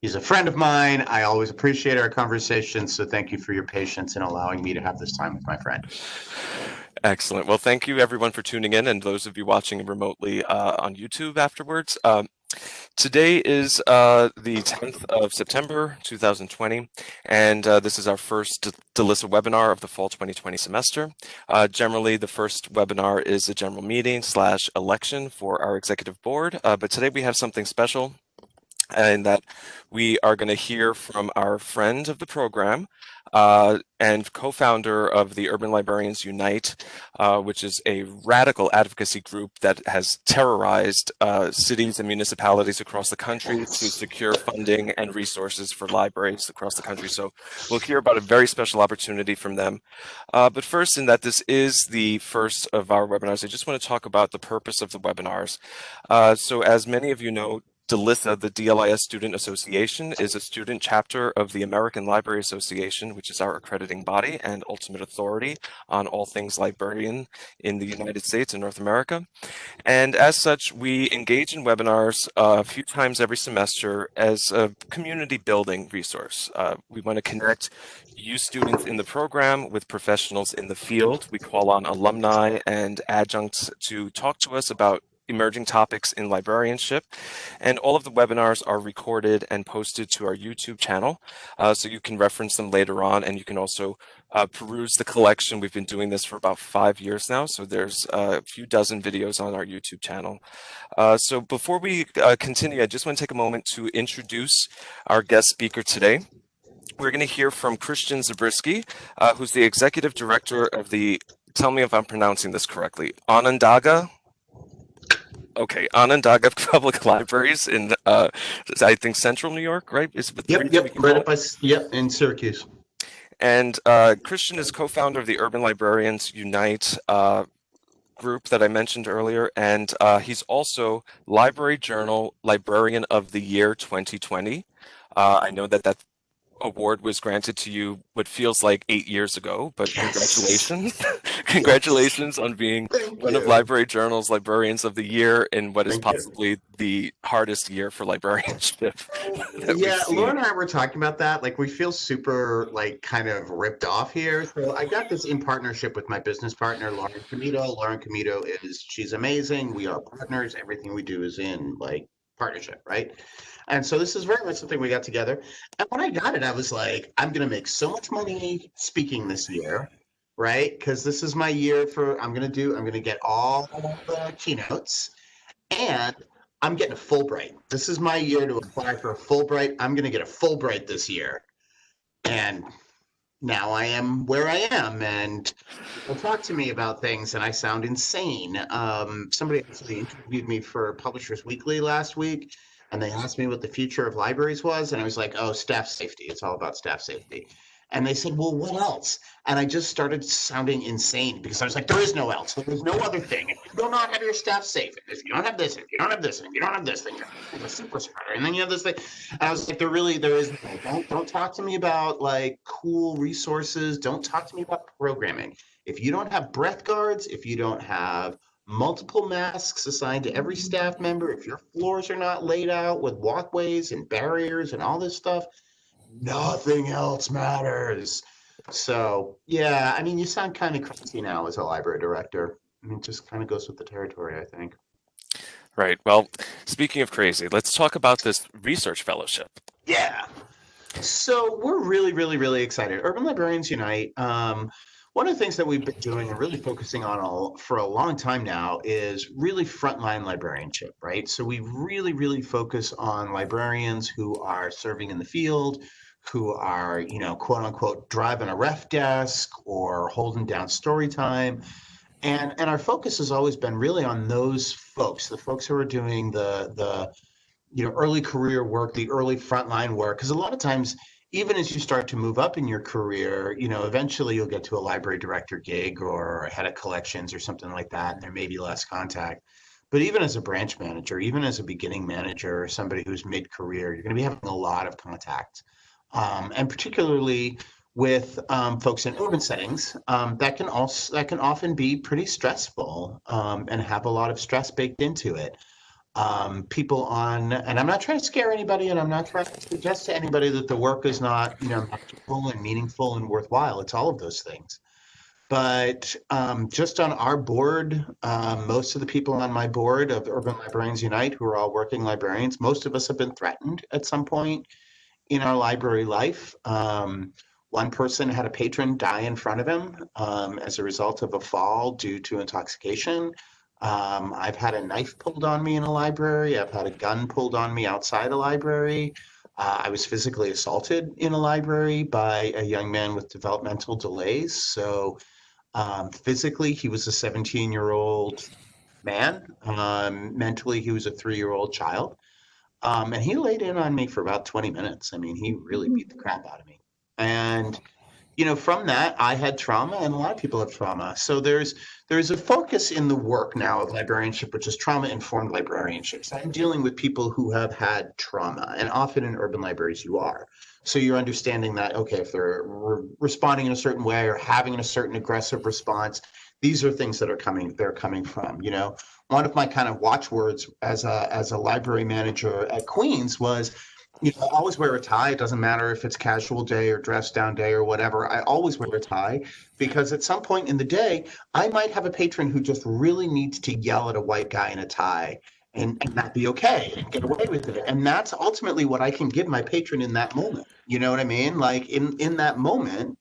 He's a friend of mine. I always appreciate our conversations. So thank you for your patience in allowing me to have this time with my friend. Excellent. Well, thank you everyone for tuning in, and those of you watching remotely on YouTube afterwards. Today is the 10th of September, 2020, and this is our first DLISSA webinar of the fall 2020 semester. Generally, the first webinar is a general meeting / election for our executive board, but today we have something special in that we are going to hear from our friend of the program and co-founder of the Urban Librarians Unite, which is a radical advocacy group that has terrorized cities and municipalities across the country to secure funding and resources for libraries across the country. So we'll hear about a very special opportunity from them. But first, in that this is the first of our webinars, I just want to talk about the purpose of the webinars. So as many of you know, DLISSA, the DLIS Student Association, is a student chapter of the American Library Association, which is our accrediting body and ultimate authority on all things librarian in the United States and North America. And as such, we engage in webinars a few times every semester as a community building resource. We want to connect you students in the program with professionals in the field. We call on alumni and adjuncts to talk to us about emerging topics in librarianship, and all of the webinars are recorded and posted to our YouTube channel, so you can reference them later on, and you can also peruse the collection. We've been doing this for about 5 years now, so there's a few dozen videos on our YouTube channel. So before we continue, I just want to take a moment to introduce our guest speaker today. We're going to hear from Christian Zabriskie, who's the executive director of the, tell me if I'm pronouncing this correctly, Onondaga Onondaga Public Libraries in, I think, central New York, right? Is the region we can Right call up it? by, yep, in Syracuse. And Christian is co-founder of the Urban Librarians Unite group that I mentioned earlier, and he's also Library Journal Librarian of the Year 2020. I know that award was granted to you what feels like 8 years ago, but Yes. congratulations. Yes. Congratulations on being Thank one of you. Library Journal's Librarians of the Year in what is Thank you. possibly the hardest year for librarianship that we've Yeah, Laura seen. and I were talking about that. Like, we feel super, like, kind of ripped off here. So I got this in partnership with my business partner, Lauren Comito. Lauren Comito she's amazing. We are partners. Everything we do is in, like, partnership, right? And so this is very much something we got together. And when I got it, I was like, I'm going to make so much money speaking this year, right? Because this is my year I'm going to get all the keynotes. And I'm getting a Fulbright. This is my year to apply for a Fulbright. I'm going to get a Fulbright this year. And now I am where I am. And people talk to me about things, and I sound insane. Somebody actually interviewed me for Publishers Weekly last week, and they asked me what the future of libraries was. And I was like, oh, staff safety. It's all about staff safety. And they said, well, what else? And I just started sounding insane because I was like, there is no else. There is no other thing. If you do not have your staff safe, if you don't have this, if you don't have this, and if you don't have this thing, you're a super spreader. And then you have this thing. And I was like, there is no. Don't talk to me about like cool resources. Don't talk to me about programming. If you don't have breath guards, if you don't have multiple masks assigned to every staff member, if your floors are not laid out with walkways and barriers and all this stuff, nothing else matters. So, yeah, I mean, you sound kind of crazy now as a library director. I mean, it just kind of goes with the territory, I think. Right. Well, speaking of crazy, let's talk about this research fellowship. Yeah. So we're really, really, really excited. Urban Librarians Unite. One of the things that we've been doing and really focusing on for a long time now is really frontline librarianship, right? So we really, really focus on librarians who are serving in the field, who are, quote unquote, driving a ref desk or holding down story time. And our focus has always been really on those folks, the folks who are doing the early career work, the early frontline work, because a lot of times, even as you start to move up in your career, eventually you'll get to a library director gig or a head of collections or something like that, and there may be less contact. But even as a branch manager, even as a beginning manager, or somebody who's mid-career, you're going to be having a lot of contact, and particularly with folks in urban settings, that can often be pretty stressful, and have a lot of stress baked into it. people on, and I'm not trying to scare anybody, and I'm not trying to suggest to anybody that the work is not, magical and meaningful and worthwhile. It's all of those things. But just on our board, most of the people on my board of Urban Librarians Unite, who are all working librarians, most of us have been threatened at some point in our library life. One person had a patron die in front of him as a result of a fall due to intoxication. I've had a knife pulled on me in a library. I've had a gun pulled on me outside a library. I was physically assaulted in a library by a young man with developmental delays. So physically, he was a 17-year-old man. Mentally, he was a 3-year-old child. And he laid in on me for about 20 minutes. I mean, he really beat the crap out of me. And from that, I had trauma, and a lot of people have trauma. So there's a focus in the work now of librarianship, which is trauma-informed librarianship. So I'm dealing with people who have had trauma, and often in urban libraries you are. So you're understanding that, okay, if they're responding in a certain way or having a certain aggressive response, these are things that they're coming from. One of my kind of watchwords as a library manager at Queens was, always wear a tie. It doesn't matter if it's casual day or dress down day or whatever. I always wear a tie because at some point in the day, I might have a patron who just really needs to yell at a white guy in a tie and not be okay and get away with it. And that's ultimately what I can give my patron in that moment. You know what I mean? Like in that moment,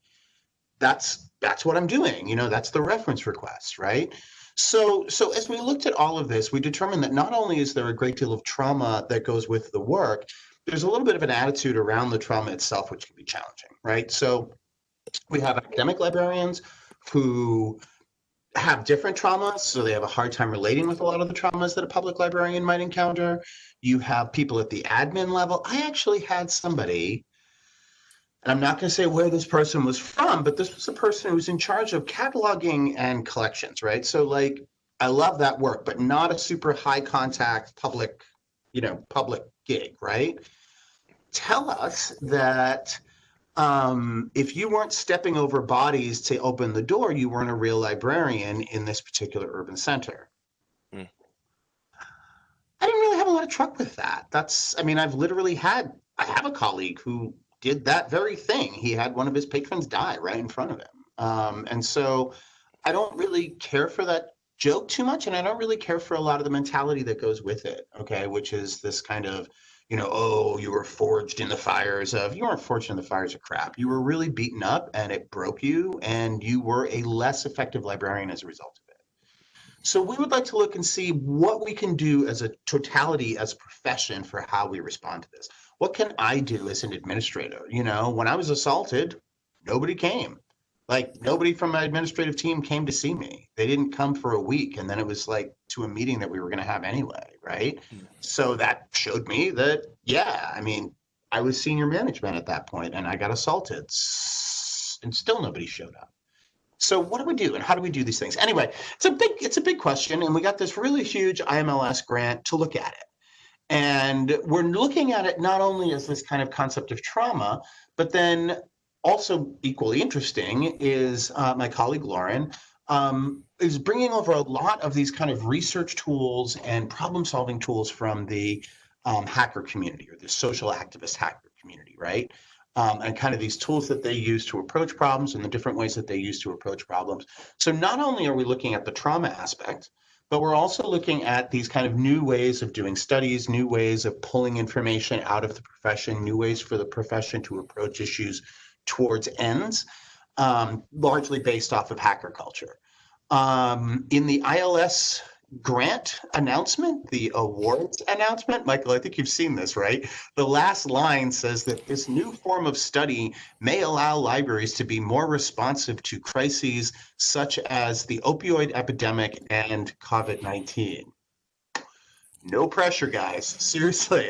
that's what I'm doing. That's the reference request, right? So as we looked at all of this, we determined that not only is there a great deal of trauma that goes with the work, there's a little bit of an attitude around the trauma itself, which can be challenging, right? So we have academic librarians who have different traumas, so they have a hard time relating with a lot of the traumas that a public librarian might encounter. You have people at the admin level. I actually had somebody, and I'm not going to say where this person was from, but this was a person who was in charge of cataloging and collections, right? So like, I love that work, but not a super high contact public gig, right? Tell us that if you weren't stepping over bodies to open the door, you weren't a real librarian in this particular urban center. Mm. I didn't really have a lot of truck with that. I have a colleague who did that very thing. He had one of his patrons die right in front of him. And so I don't really care for that joke too much, and I don't really care for a lot of the mentality that goes with it, okay, which is this kind of, oh, you were forged in the fires of, you weren't forged in the fires of crap. You were really beaten up and it broke you, and you were a less effective librarian as a result of it. So we would like to look and see what we can do as a totality, as a profession, for how we respond to this. What can I do as an administrator? When I was assaulted, nobody came. Like, nobody from my administrative team came to see me. They didn't come for a week, and then it was like to a meeting that we were going to have anyway, right? So that showed me that, yeah, I was senior management at that point, and I got assaulted, and still nobody showed up. So what do we do, and how do we do these things? Anyway, it's a big question, and we got this really huge IMLS grant to look at it. And we're looking at it not only as this kind of concept of trauma, but then also equally interesting is my colleague Lauren is bringing over a lot of these kind of research tools and problem-solving tools from the hacker community, or the social activist hacker community, right? And kind of these tools that they use to approach problems and the different ways that they use to approach problems. So not only are we looking at the trauma aspect, but we're also looking at these kind of new ways of doing studies, new ways of pulling information out of the profession, new ways for the profession to approach issues towards ends, largely based off of hacker culture. In the ILS grant announcement, the awards announcement, Michael, I think you've seen this, right? The last line says that this new form of study may allow libraries to be more responsive to crises such as the opioid epidemic and COVID-19. No pressure, guys. Seriously,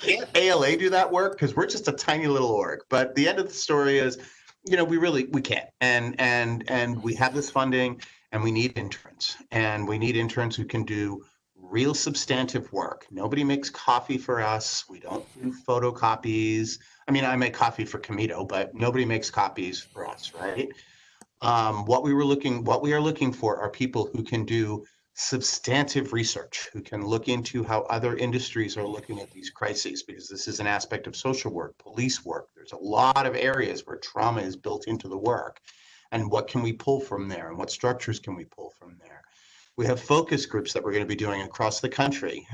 can't ALA do that work? Because we're just a tiny little org. But the end of the story is, we can't. And we have this funding, and we need interns. And we need interns who can do real substantive work. Nobody makes coffee for us. We don't do photocopies. I make coffee for Comito, but nobody makes copies for us, right? What we are looking for are people who can do substantive research, who can look into how other industries are looking at these crises, because this is an aspect of social work, police work. There's a lot of areas where trauma is built into the work. And what can we pull from there? And what structures can we pull from there? We have focus groups that we're going to be doing across the country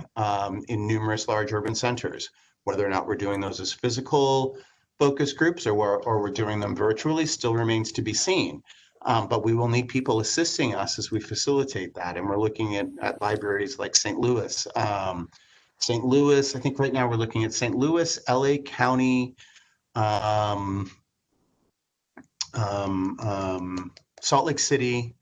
in numerous large urban centers. Whether or not we're doing those as physical focus groups or we're doing them virtually still remains to be seen. But we will need people assisting us as we facilitate that. And we're looking at libraries like St. Louis. St. Louis, I think right now we're looking at St. Louis, LA County, Salt Lake City,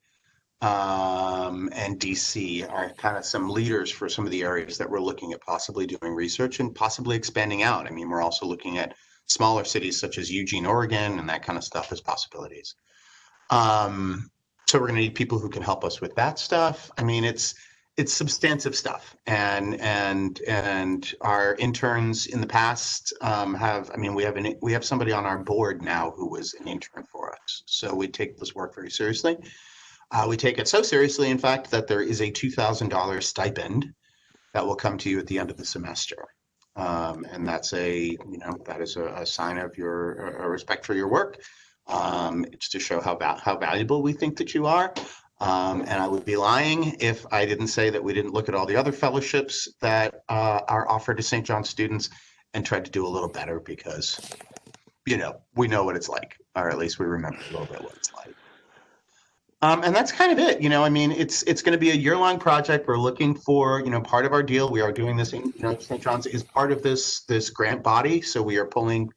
and DC are kind of some leaders for some of the areas that we're looking at possibly doing research and possibly expanding out. I mean, we're also looking at smaller cities such as Eugene, Oregon, and that kind of stuff as possibilities. So we're going to need people who can help us with that stuff. I mean, it's substantive stuff, and our interns in the past have. I mean, we have somebody on our board now who was an intern for us. So we take this work very seriously. We take it so seriously, in fact, that there is a $2,000 stipend that will come to you at the end of the semester. And that's that is a sign of a respect for your work. It's to show how valuable we think that you are. And I would be lying if I didn't say that we didn't look at all the other fellowships that are offered to St. John students and tried to do a little better because, we know what it's like, or at least we remember a little bit what it's like. And that's kind of it. I mean, it's going to be a year-long project. We're looking for, part of our deal. We are doing this. St. John's is part of this grant body, so we are pulling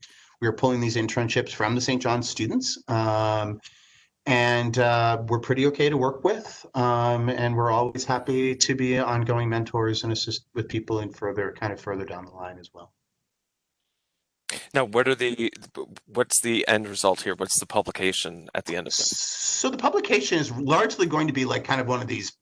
these internships from the St. John's students, and we're pretty okay to work with. And we're always happy to be ongoing mentors and assist with people and further down the line as well. Now, what's the end result here? What's the publication at the end of this? So the publication is largely going to be like kind of one of these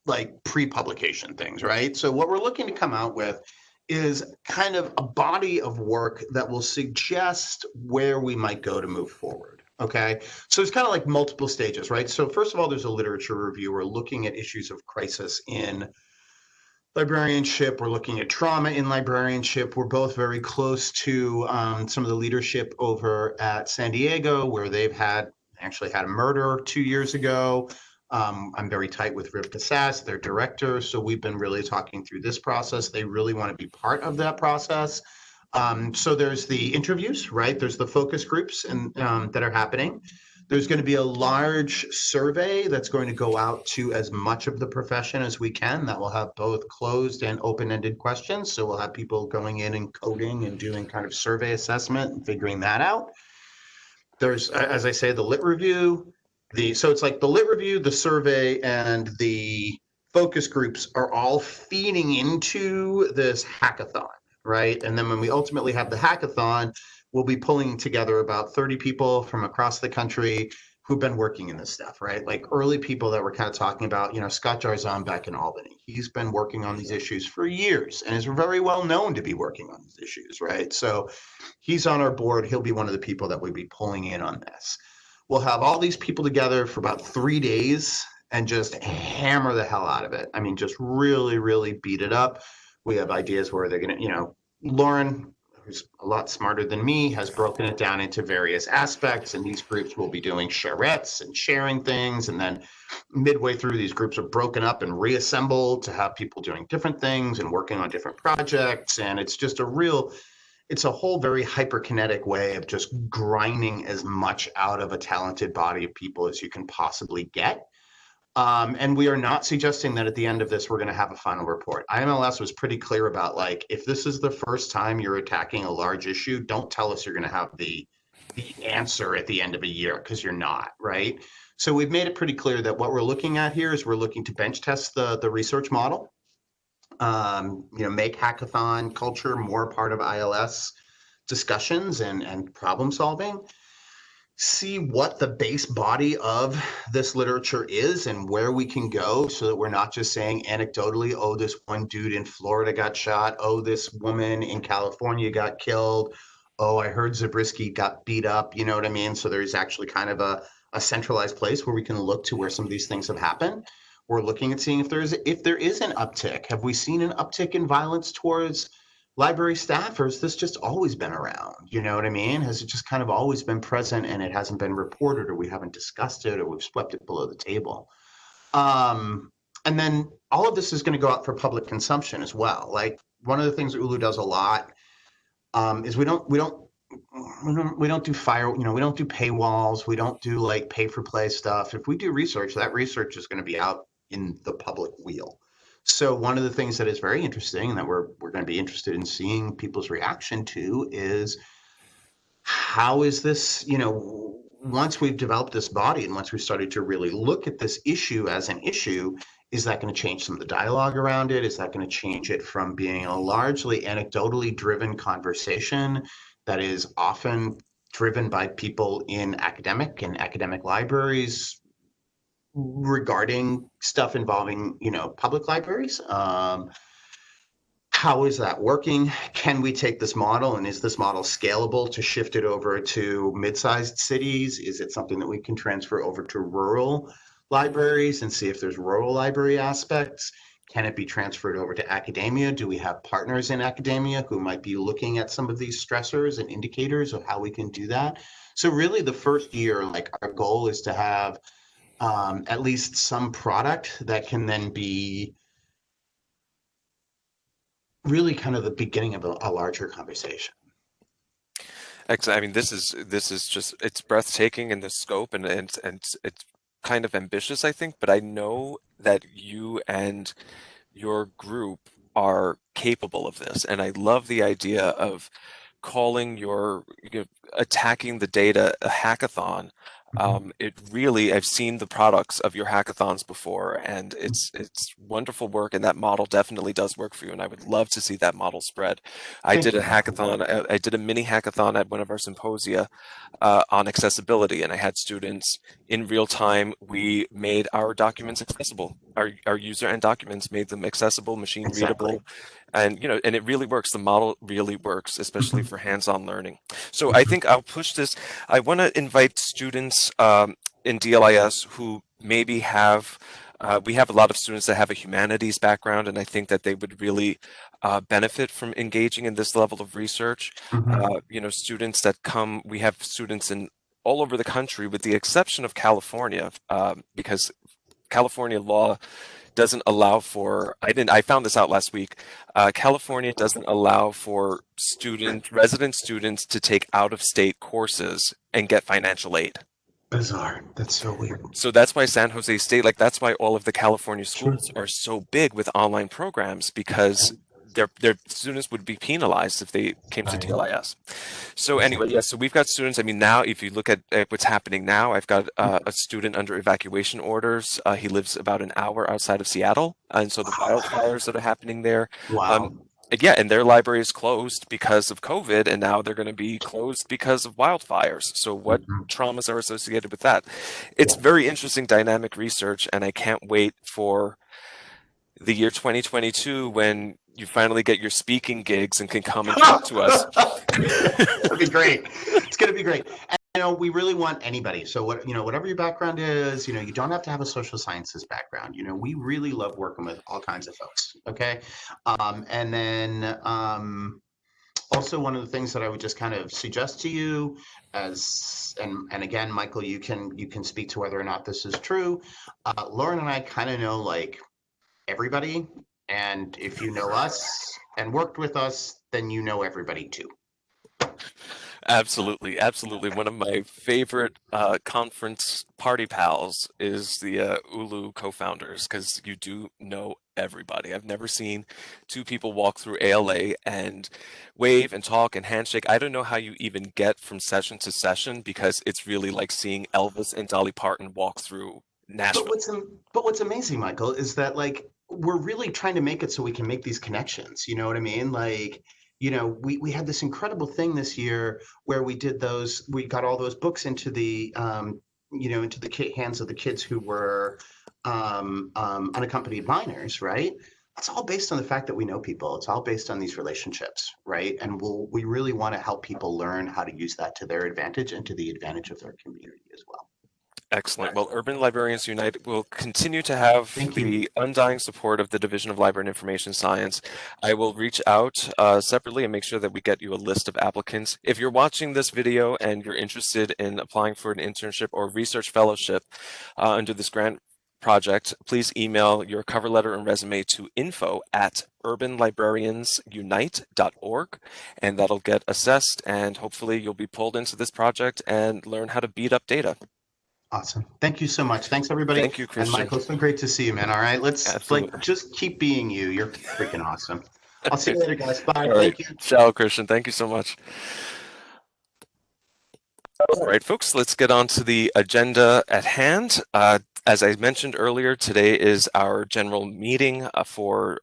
like pre-publication things, right? So what we're looking to come out with is kind of a body of work that will suggest where we might go to move forward. Okay, so it's kind of like multiple stages, right? So first of all, there's a literature review. We're looking at issues of crisis in librarianship. We're looking at trauma in librarianship. We're both very close to some of the leadership over at San Diego, where they've actually had a murder 2 years ago. I'm very tight with Rivka Sass, their director. So we've been really talking through this process. They really want to be part of that process. So there's the interviews, right? There's the focus groups and that are happening. There's going to be a large survey that's going to go out to as much of the profession as we can. That will have both closed and open-ended questions. So we'll have people going in and coding and doing kind of survey assessment and figuring that out. There's, as I say, the lit review. So it's like the lit review, the survey, and the focus groups are all feeding into this hackathon, right? And then when we ultimately have the hackathon, we'll be pulling together about 30 people from across the country who've been working in this stuff, right? Like early people that we're kind of talking about, Scott Jarzon back in Albany. He's been working on these issues for years and is very well known to be working on these issues, right? So he's on our board. He'll be one of the people that we'll be pulling in on this. We'll have all these people together for about 3 days and just hammer the hell out of it. I mean, just really, really beat it up. We have ideas where they're going to, Lauren, who's a lot smarter than me, has broken it down into various aspects, and these groups will be doing charettes and sharing things, and then midway through, these groups are broken up and reassembled to have people doing different things and working on different projects, and it's just it's a whole very hyperkinetic way of just grinding as much out of a talented body of people as you can possibly get. And we are not suggesting that at the end of this, we're going to have a final report. IMLS was pretty clear about, like, if this is the first time you're attacking a large issue, don't tell us you're going to have the answer at the end of a year, because you're not, right? So we've made it pretty clear that what we're looking at here is we're looking to bench test the research model, make hackathon culture more part of ILS discussions and problem solving. See what the base body of this literature is and where we can go, so that we're not just saying anecdotally, oh, this one dude in Florida got shot, oh, this woman in California got killed, oh, I heard Zabriskie got beat up, you know what I mean? So there's actually kind of a centralized place where we can look to where some of these things have happened. We're looking at seeing if there is an uptick. Have we seen an uptick in violence towards library staff, or has this just always been around? You know what I mean? Has it just kind of always been present and it hasn't been reported, or we haven't discussed it, or we've swept it below the table? Um, and then all of this is going to go out for public consumption as well. Like one of the things that Ulu does a lot is we don't do we don't do paywalls. We don't do like pay for play stuff. If we do research, that research is going to be out in the public wheel. So one of the things that is very interesting and that we're going to be interested in seeing people's reaction to is how is this, once we've developed this body and once we started to really look at this issue as an issue, is that going to change some of the dialogue around it? Is that going to change it from being a largely anecdotally driven conversation that is often driven by people in academic libraries regarding stuff involving, public libraries? How is that working? Can we take this model, and is this model scalable to shift it over to mid-sized cities? Is it something that we can transfer over to rural libraries and see if there's rural library aspects? Can it be transferred over to academia? Do we have partners in academia who might be looking at some of these stressors and indicators of how we can do that? So really the first year, like our goal is to have at least some product that can then be really kind of the beginning of a larger conversation. Excellent. I mean, this is just it's breathtaking in the scope, and it's kind of ambitious, I think. But I know that you and your group are capable of this, and I love the idea of calling attacking the data a hackathon. It really, I've seen the products of your hackathons before, and it's wonderful work, and that model definitely does work for you, and I would love to see that model spread. I Thank did a you. hackathon, I did a mini hackathon at one of our symposia on accessibility, and I had students in real time. We made our documents accessible. Our user end documents made them accessible, machine Exactly. readable, and and it really works. The model really works, especially Mhm. for hands-on learning. So I Mhm. think I'll push this. I want to invite students in DLIS who maybe have. We have a lot of students that have a humanities background, and I think that they would really benefit from engaging in this level of research. Mhm. Students that come, we have students in all over the country, with the exception of California, because California law doesn't allow for, I found this out last week. California doesn't allow for resident students to take out of state courses and get financial aid. Bizarre. That's so weird. So that's why San Jose State, like that's why all of the California Sure. schools are so big with online programs, because their students would be penalized if they came to Right. DLIS. So anyway, Exactly. yeah, so we've got students. I mean, now if you look at what's happening now, I've got a student under evacuation orders. He lives about an hour outside of Seattle, and so the wildfires that are happening there. Um, Wow. and yeah, and their library is closed because of COVID, and now they're going to be closed because of wildfires. So what Mhm. traumas are associated with that? It's Yeah. very interesting dynamic research, and I can't wait for the year 2022 when you finally get your speaking gigs and can come and talk to us. It's gonna be great. It's gonna be great. And, we really want anybody. So whatever your background is, you don't have to have a social sciences background. We really love working with all kinds of folks. Okay. And then also one of the things that I would just kind of suggest to you and again, Michael, you can speak to whether or not this is true. Lauren and I kind of know like everybody, and if you know us and worked with us, then you know everybody too. Absolutely, absolutely. One of my favorite conference party pals is the Ulu co-founders, because you do know everybody. I've never seen two people walk through ALA and wave and talk and handshake. I don't know how you even get from session to session, because it's really like seeing Elvis and Dolly Parton walk through But Nashville. what's amazing, Michael, is that like we're really trying to make it so we can make these connections. You know what I mean? Like, we had this incredible thing this year where we got all those books into the into the hands of the kids who were unaccompanied minors, right? It's all based on the fact that we know people. It's all based on these relationships, right? And we really want to help people learn how to use that to their advantage and to the advantage of their community as well. Excellent. Well, Urban Librarians Unite will continue to have Thank you. the undying support of the Division of Library and Information Science. I will reach out separately and make sure that we get you a list of applicants. If you're watching this video and you're interested in applying for an internship or research fellowship under this grant project, please email your cover letter and resume to info@urbanlibrariansunite.org, and that'll get assessed, and hopefully you'll be pulled into this project and learn how to beat up data. Awesome. Thank you so much. Thanks, everybody. Thank you, And Christian. Michael, it's been great to see you, man. All right, let's Absolutely. just keep being you. You're freaking awesome. I'll see you later, guys. Bye. All right. Thank you. Ciao, Christian. Thank you so much. All right, folks, let's get on to the agenda at hand. As I mentioned earlier, today is our general meeting for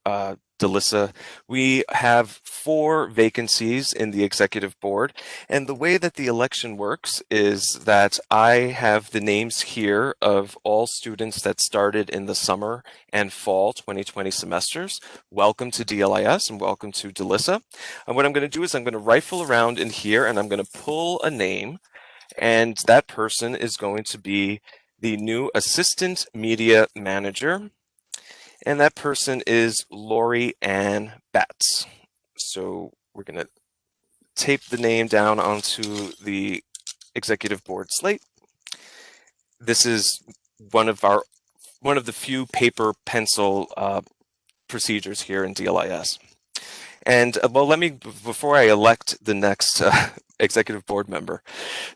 DLISSA. We have 4 vacancies in the executive board, and the way that the election works is that I have the names here of all students that started in the summer and fall 2020 semesters. Welcome to DLIS and welcome to DLISSA. And what I'm going to do is I'm going to rifle around in here and I'm going to pull a name, and that person is going to be the new assistant media manager, and that person is Lori Ann Batts. So we're going to tape the name down onto the executive board slate. This is one of the few paper pencil procedures here in DLIS. And well, before I elect the next executive board member,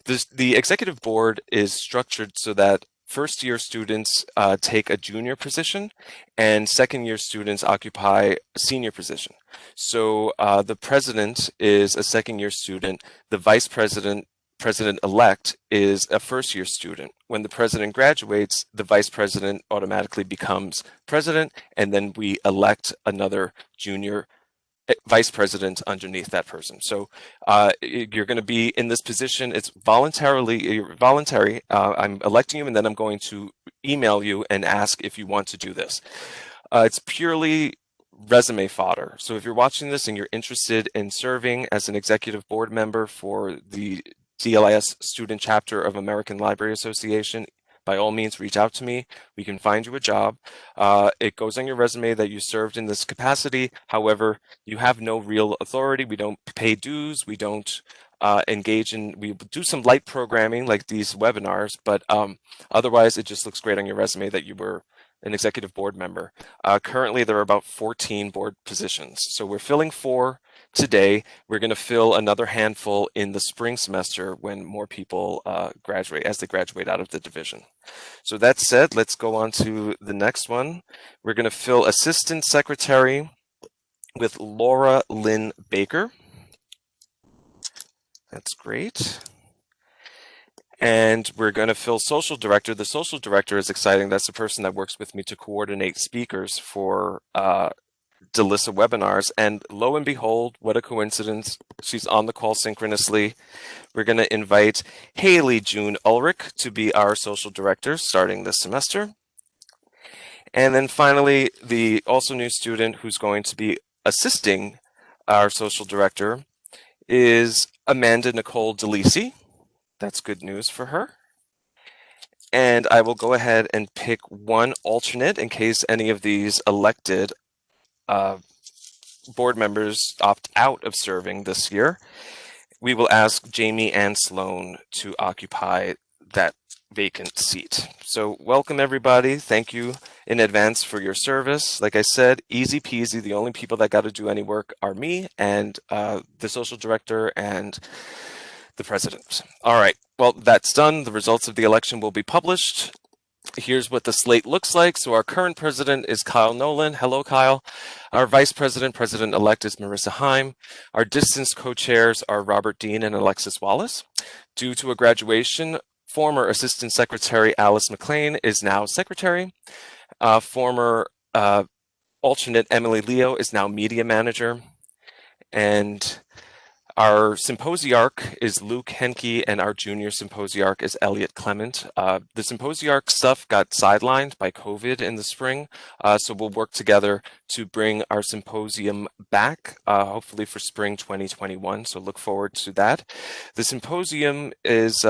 the executive board is structured so that first-year students take a junior position, and second-year students occupy a senior position. So the president is a second-year student. The vice president, president-elect, is a first-year student. When the president graduates, the vice president automatically becomes president, and then we elect another junior vice president underneath that person. So you're going to be in this position. It's voluntary. I'm electing you, and then I'm going to email you and ask if you want to do this. It's purely resume fodder. So if you're watching this and you're interested in serving as an executive board member for the DLIS student chapter of American Library Association, by all means, reach out to me. We can find you a job. It goes on your resume that you served in this capacity. However, you have no real authority. We don't pay dues. We don't we do some light programming like these webinars, but otherwise it just looks great on your resume that you were an executive board member. Currently, there are about 14 board positions. So we're filling 4 today. We're going to fill another handful in the spring semester when more people graduate, as they graduate out of the division. So that said, let's go on to the next one. We're going to fill assistant secretary with Laura Lynn Baker. That's great. And we're going to fill social director. The social director is exciting. That's the person that works with me to coordinate speakers for DLISSA webinars. And lo and behold, what a coincidence, she's on the call synchronously. We're going to invite Haley June Ulrich to be our social director starting this semester. And then finally, the also new student who's going to be assisting our social director is Amanda Nicole DeLisi. That's good news for her. And I will go ahead and pick one alternate in case any of these elected board members opt out of serving this year. We will ask Jamie Ann Sloan to occupy that vacant seat. So welcome, everybody. Thank you in advance for your service. Like I said, easy peasy. The only people that got to do any work are me and the social director and the president. All right, well, that's done. The results of the election will be published. Here's what the slate looks like. So our current president is Kyle Nolan. Hello, Kyle. Our vice president, president-elect, is Marissa Heim. Our distance co-chairs are Robert Dean and Alexis Wallace. Due to a graduation, former assistant secretary Alice McLean is now secretary. Former alternate Emily Leo is now media manager. And our symposiarch is Luke Henke, and our junior symposiarch is Elliot Clement. The symposiarch stuff got sidelined by COVID in the spring, so we'll work together to bring our symposium back, hopefully for spring 2021, so look forward to that. The symposium is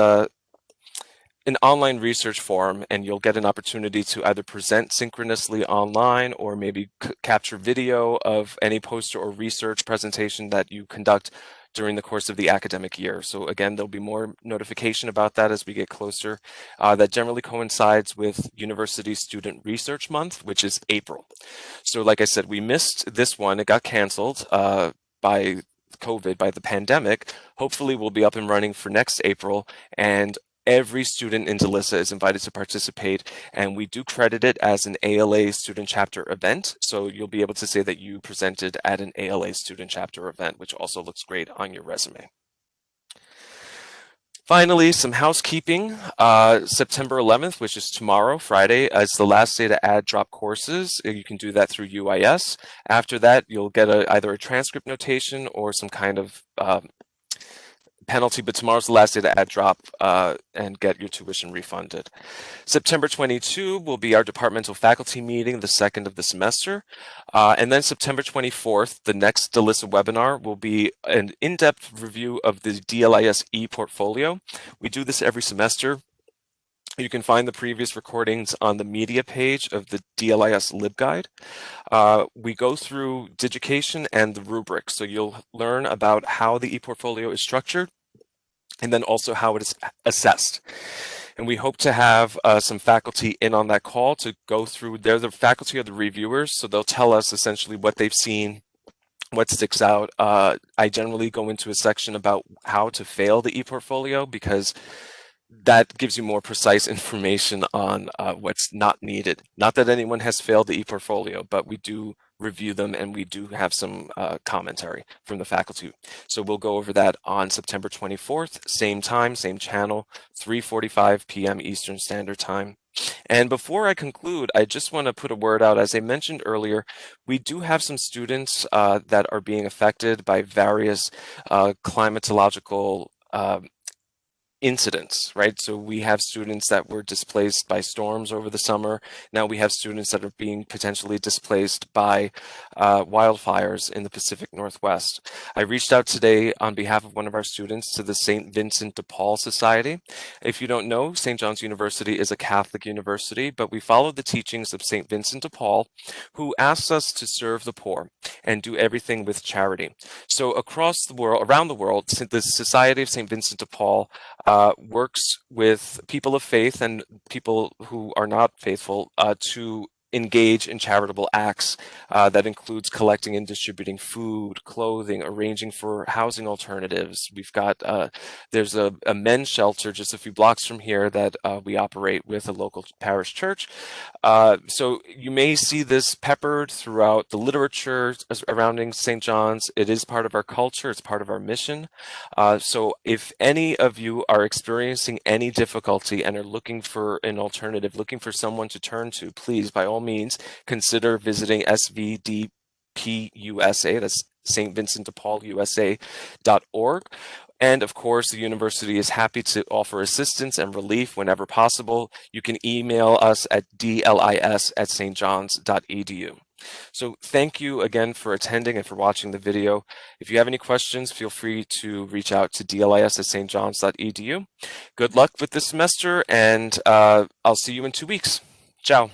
an online research forum, and you'll get an opportunity to either present synchronously online or maybe capture video of any poster or research presentation that you conduct during the course of the academic year. So again, there'll be more notification about that as we get closer. That generally coincides with University Student Research Month, which is April. So like I said, we missed this one. It got canceled by COVID, by the pandemic. Hopefully we'll be up and running for next April, and every student in DLISSA is invited to participate, and we do credit it as an ALA student chapter event. So you'll be able to say that you presented at an ALA student chapter event, which also looks great on your resume. Finally, some housekeeping. September 11th, which is tomorrow, Friday, is the last day to add drop courses. You can do that through UIS. After that, you'll get either a transcript notation or some kind of penalty, but tomorrow's the last day to add drop and get your tuition refunded. September 22 will be our departmental faculty meeting, the second of the semester. And then September 24th, the next DLISSA webinar will be an in-depth review of the DLIS e-portfolio. We do this every semester. You can find the previous recordings on the media page of the DLIS LibGuide. We go through Digication and the rubric, so you'll learn about how the e-portfolio is structured and then also how it is assessed. And we hope to have some faculty in on that call to go through. They're the faculty are the reviewers, so they'll tell us essentially what they've seen, what sticks out. I generally go into a section about how to fail the e-portfolio because that gives you more precise information on what's not needed. Not that anyone has failed the e-portfolio, but we do review them and we do have some commentary from the faculty. So we'll go over that on September 24th, same time, same channel, 3:45 p.m. Eastern Standard Time. And before I conclude, I just want to put a word out. As I mentioned earlier, we do have some students that are being affected by various climatological incidents, right? So we have students that were displaced by storms over the summer. Now we have students that are being potentially displaced by wildfires in the Pacific Northwest. I reached out today on behalf of one of our students to the St. Vincent de Paul Society. If you don't know, St. John's University is a Catholic university, but we follow the teachings of St. Vincent de Paul, who asks us to serve the poor and do everything with charity. So across the world, around the world, the Society of St. Vincent de Paul works with people of faith and people who are not faithful to engage in charitable acts that includes collecting and distributing food, clothing, arranging for housing alternatives. We've got, there's a men's shelter just a few blocks from here that we operate with a local parish church. So you may see this peppered throughout the literature surrounding St. John's. It is part of our culture. It's part of our mission. So if any of you are experiencing any difficulty and are looking for an alternative, looking for someone to turn to, please, by all means, consider visiting SVDPUSA, that's St. Vincent de Paul USA.org. And of course, the university is happy to offer assistance and relief whenever possible. You can email us at dlis@stjohns.edu. So thank you again for attending and for watching the video. If you have any questions, feel free to reach out to dlis@stjohns.edu. Good luck with this semester, and I'll see you in 2 weeks. Ciao.